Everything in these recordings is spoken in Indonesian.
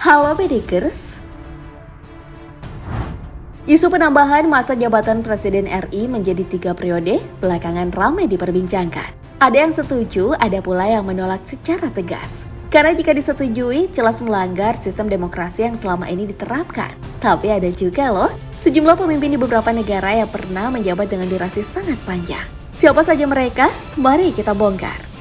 Halo Bedikers. Isu penambahan masa jabatan Presiden RI menjadi 3 periode belakangan ramai diperbincangkan. Ada yang setuju, ada pula yang menolak secara tegas. Karena jika disetujui, jelas melanggar sistem demokrasi yang selama ini diterapkan. Tapi ada juga loh, sejumlah pemimpin di beberapa negara yang pernah menjabat dengan durasi sangat panjang. Siapa saja mereka? Mari kita bongkar.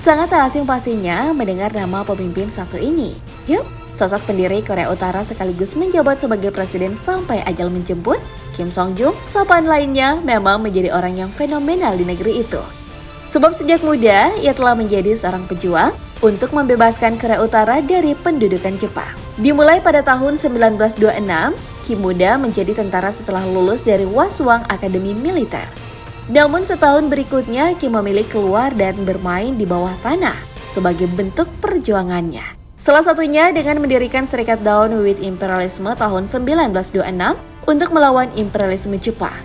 Sangat tak asing pastinya mendengar nama pemimpin satu ini. Yuk, sosok pendiri Korea Utara sekaligus menjabat sebagai presiden sampai ajal menjemput, Kim Song-jung, sapaan lainnya memang menjadi orang yang fenomenal di negeri itu. Sebab sejak muda, ia telah menjadi seorang pejuang untuk membebaskan Korea Utara dari pendudukan Jepang. Dimulai pada tahun 1926, Kim muda menjadi tentara setelah lulus dari Hwasong Akademi Militer. Namun setahun berikutnya, Kim memilih keluar dan bermain di bawah tanah sebagai bentuk perjuangannya. Salah satunya dengan mendirikan Serikat Down with Imperialism tahun 1926 untuk melawan imperialisme Jepang.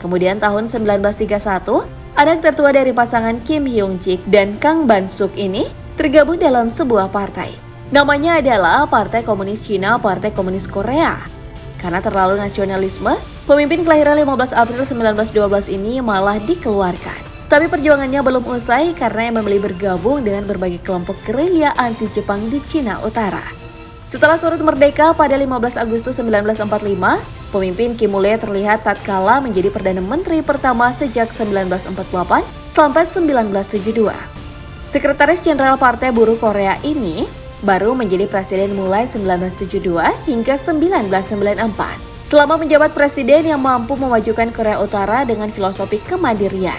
Kemudian tahun 1931, anak tertua dari pasangan Kim Hyung-jik dan Kang Ban-suk ini tergabung dalam sebuah partai. Namanya adalah Partai Komunis Cina, Partai Komunis Korea. Karena terlalu nasionalisme, pemimpin kelahiran 15 April 1912 ini malah dikeluarkan. Tapi perjuangannya belum usai karena yang memilih bergabung dengan berbagai kelompok gerilya anti-Jepang di Cina Utara. Setelah turut merdeka pada 15 Agustus 1945, pemimpin Kim mulai terlihat tatkala menjadi Perdana Menteri pertama sejak 1948 sampai 1972. Sekretaris Jenderal Partai Buruh Korea ini baru menjadi presiden mulai 1972 hingga 1994. Selama menjabat presiden yang mampu memajukan Korea Utara dengan filosofi kemandirian.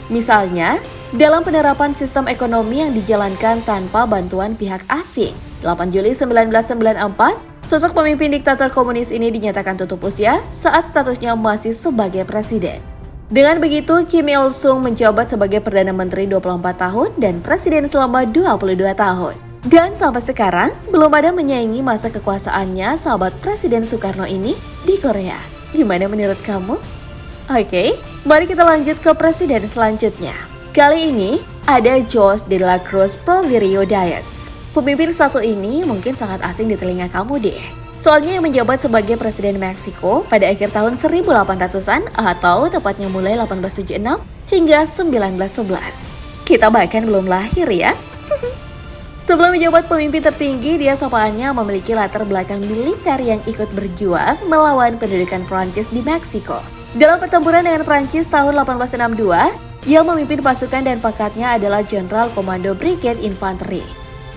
Misalnya, dalam penerapan sistem ekonomi yang dijalankan tanpa bantuan pihak asing. 8 Juli 1994, sosok pemimpin diktator komunis ini dinyatakan tutup usia saat statusnya masih sebagai presiden. Dengan begitu, Kim Il-sung menjabat sebagai Perdana Menteri 24 tahun dan presiden selama 22 tahun. Dan sampai sekarang, belum ada menyaingi masa kekuasaannya sahabat Presiden Soekarno ini di Korea. Gimana menurut kamu? Oke, mari kita lanjut ke presiden selanjutnya. Kali ini, ada Jose de la Cruz Porfirio Díaz. Pemimpin satu ini mungkin sangat asing di telinga kamu deh. Soalnya yang menjabat sebagai Presiden Meksiko pada akhir tahun 1800-an atau tepatnya mulai 1876 hingga 1911. Kita bahkan belum lahir ya. Sebelum menjabat pemimpin tertinggi, dia sapaannya memiliki latar belakang militer yang ikut berjuang melawan pendudukan Prancis di Meksiko. Dalam pertempuran dengan Prancis tahun 1862, ia memimpin pasukan dan pangkatnya adalah Jenderal Komando Brigade Infanteri.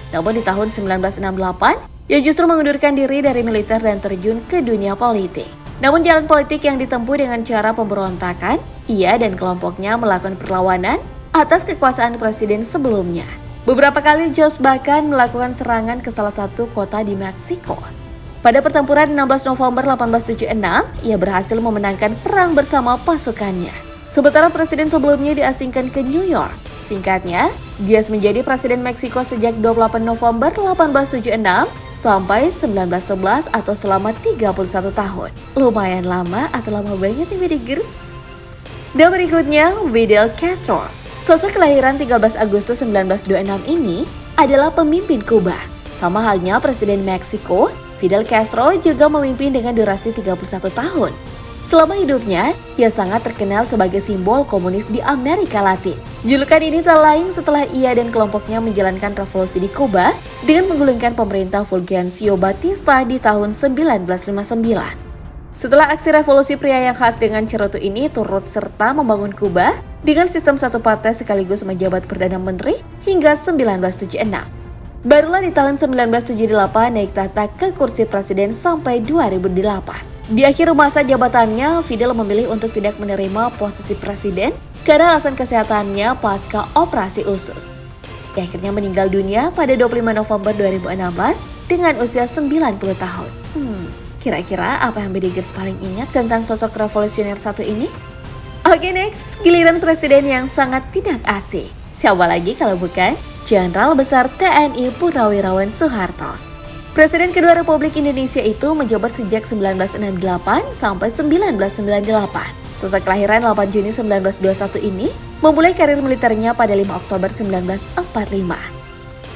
Namun di tahun 1968, ia justru mengundurkan diri dari militer dan terjun ke dunia politik. Namun jalan politik yang ditempuh dengan cara pemberontakan, ia dan kelompoknya melakukan perlawanan atas kekuasaan presiden sebelumnya. Beberapa kali Jose bahkan melakukan serangan ke salah satu kota di Meksiko. Pada pertempuran 16 November 1876, ia berhasil memenangkan perang bersama pasukannya. Sementara presiden sebelumnya diasingkan ke New York. Singkatnya, Díaz menjadi presiden Meksiko sejak 28 November 1876 sampai 1911 atau selama 31 tahun. Lumayan lama atau lama banget nih Bedikers? Dan berikutnya, Fidel Castro. Sosok kelahiran 13 Agustus 1926 ini adalah pemimpin Kuba. Sama halnya Presiden Meksiko, Fidel Castro juga memimpin dengan durasi 31 tahun. Selama hidupnya, ia sangat terkenal sebagai simbol komunis di Amerika Latin. Julukan ini tak lain setelah ia dan kelompoknya menjalankan revolusi di Kuba dengan menggulingkan pemerintah Fulgencio Batista di tahun 1959. Setelah aksi revolusi, pria yang khas dengan cerutu ini turut serta membangun Kuba dengan sistem satu partai sekaligus menjabat Perdana Menteri hingga 1976. Barulah di tahun 1978 naik tahta ke kursi presiden sampai 2008. Di akhir masa jabatannya, Fidel memilih untuk tidak menerima posisi presiden karena alasan kesehatannya pasca operasi usus. Dia akhirnya meninggal dunia pada 25 November 2016 dengan usia 90 tahun. Kira-kira apa yang Bedikers paling ingat tentang sosok revolusioner satu ini? Oke, next, giliran presiden yang sangat tidak asing. Siapa lagi kalau bukan Jenderal Besar TNI Purnawirawan Soeharto. Presiden kedua Republik Indonesia itu menjabat sejak 1968 sampai 1998. Sosok kelahiran 8 Juni 1921 ini memulai karir militernya pada 5 Oktober 1945.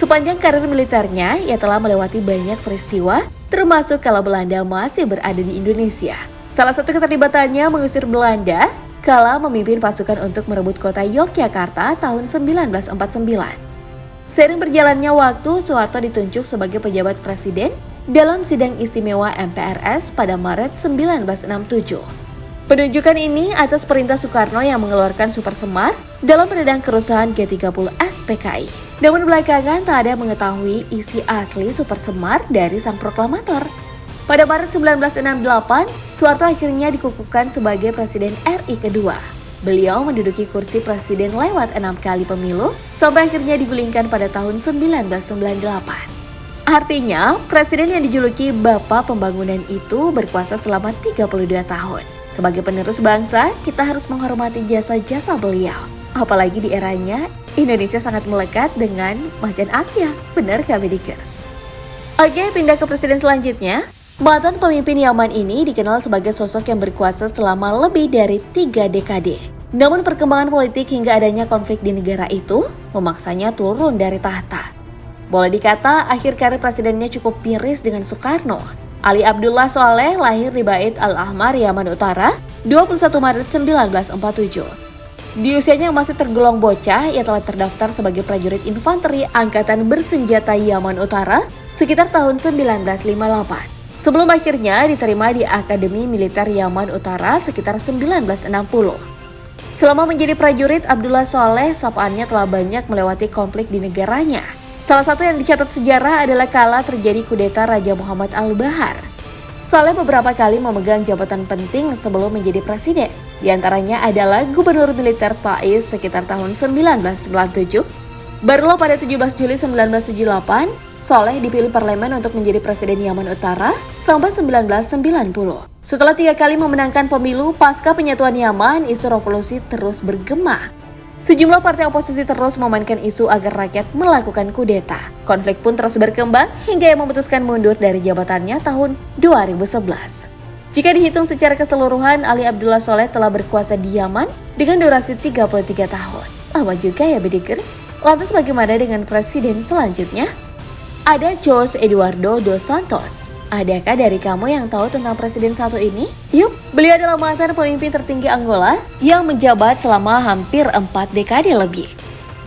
Sepanjang karir militernya, ia telah melewati banyak peristiwa, termasuk kala Belanda masih berada di Indonesia. Salah satu keterlibatannya mengusir Belanda kala memimpin pasukan untuk merebut kota Yogyakarta tahun 1949. Seiring berjalannya waktu, Soeharto ditunjuk sebagai pejabat presiden dalam sidang istimewa MPRS pada Maret 1967. Penunjukan ini atas perintah Soekarno yang mengeluarkan Super Semar dalam menendang kerusuhan G30 SPKI. Namun belakangan tak ada mengetahui isi asli Super Semar dari sang proklamator. Pada Maret 1968, Soeharto akhirnya dikukuhkan sebagai Presiden RI kedua. Beliau menduduki kursi presiden lewat 6 kali pemilu sampai akhirnya digulingkan pada tahun 1998. Artinya, presiden yang dijuluki Bapak Pembangunan itu berkuasa selama 32 tahun. Sebagai penerus bangsa, kita harus menghormati jasa-jasa beliau. Apalagi di eranya, Indonesia sangat melekat dengan macan Asia. Benar kami Dikers? Oke, pindah ke presiden selanjutnya. Mantan pemimpin Yaman ini dikenal sebagai sosok yang berkuasa selama lebih dari 3 dekade. Namun perkembangan politik hingga adanya konflik di negara itu memaksanya turun dari tahta. Boleh dikata akhir karir presidennya cukup miris dengan Soekarno. Ali Abdullah Saleh lahir di Bait Al-Ahmar, Yaman Utara, 21 Maret 1947. Di usianya yang masih tergolong bocah, ia telah terdaftar sebagai prajurit infanteri Angkatan Bersenjata Yaman Utara sekitar tahun 1958. Sebelum akhirnya diterima di Akademi Militer Yaman Utara sekitar 1960. Selama menjadi prajurit, Abdullah Saleh sapaannya telah banyak melewati konflik di negaranya. Salah satu yang dicatat sejarah adalah kala terjadi kudeta Raja Muhammad Al-Bahar. Saleh beberapa kali memegang jabatan penting sebelum menjadi presiden. Di antaranya adalah Gubernur Militer Faiz sekitar tahun 1997. Barulah pada 17 Juli 1978, Saleh dipilih parlemen untuk menjadi presiden Yaman Utara sampai 1990. Setelah 3 kali memenangkan pemilu pasca penyatuan Yaman, isu revolusi terus bergema. Sejumlah partai oposisi terus memainkan isu agar rakyat melakukan kudeta. Konflik pun terus berkembang hingga ia memutuskan mundur dari jabatannya tahun 2011. Jika dihitung secara keseluruhan, Ali Abdullah Saleh telah berkuasa di Yaman dengan durasi 33 tahun. Lama juga ya Bedikers? Lantas bagaimana dengan presiden selanjutnya? Ada Jose Eduardo dos Santos. Adakah dari kamu yang tahu tentang presiden satu ini? Yup, beliau adalah mantan pemimpin tertinggi Angola yang menjabat selama hampir 4 dekade lebih.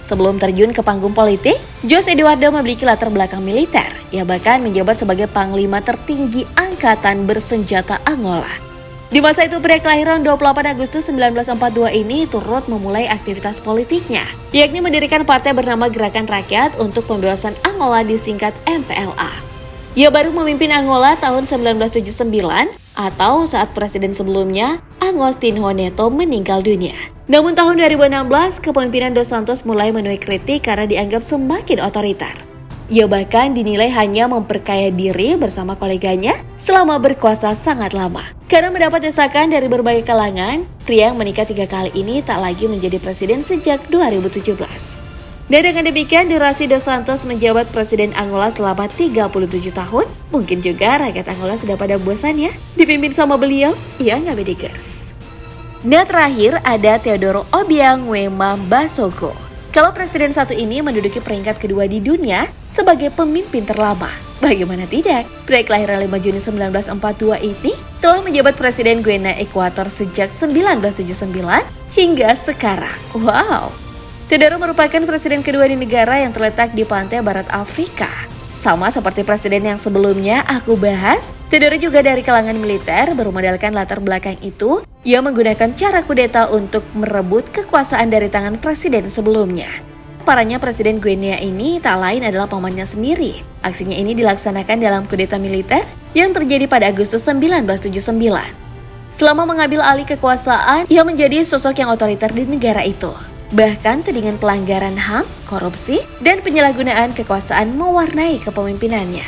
Sebelum terjun ke panggung politik, Jose Eduardo memiliki latar belakang militer. Ia bahkan menjabat sebagai panglima tertinggi Angkatan Bersenjata Angola. Di masa itu pria kelahiran 28 Agustus 1942 ini turut memulai aktivitas politiknya, yakni mendirikan partai bernama Gerakan Rakyat untuk Pembebasan Angola disingkat MPLA. Ia baru memimpin Angola tahun 1979 atau saat presiden sebelumnya, Agostinho Neto meninggal dunia. Namun tahun 2016, kepemimpinan Dos Santos mulai menuai kritik karena dianggap semakin otoriter. Ia bahkan dinilai hanya memperkaya diri bersama koleganya selama berkuasa sangat lama. Karena mendapat desakan dari berbagai kalangan, pria yang menikah 3 kali ini tak lagi menjadi presiden sejak 2017. Dan dengan demikian, durasi Dos Santos menjabat presiden Angola selama 37 tahun. Mungkin juga rakyat Angola sudah pada bosan ya dipimpin sama beliau, iya nggak Bedikers? Nah terakhir ada Teodoro Obiang Nguema Basogo. Kalau presiden satu ini menduduki peringkat kedua di dunia sebagai pemimpin terlama. Bagaimana tidak? Pria kelahiran 5 Juni 1942 ini telah menjabat presiden Guinea Ekuator sejak 1979 hingga sekarang. Wow! Teodoro merupakan presiden kedua di negara yang terletak di pantai barat Afrika. Sama seperti presiden yang sebelumnya aku bahas, Teodoro juga dari kalangan militer. Bermodalkan latar belakang itu, ia menggunakan cara kudeta untuk merebut kekuasaan dari tangan presiden sebelumnya. Parahnya presiden Guinea ini tak lain adalah pamannya sendiri. Aksinya ini dilaksanakan dalam kudeta militer yang terjadi pada Agustus 1979. Selama mengambil alih kekuasaan, ia menjadi sosok yang otoriter di negara itu. Bahkan tudingan pelanggaran HAM, korupsi, dan penyalahgunaan kekuasaan mewarnai kepemimpinannya.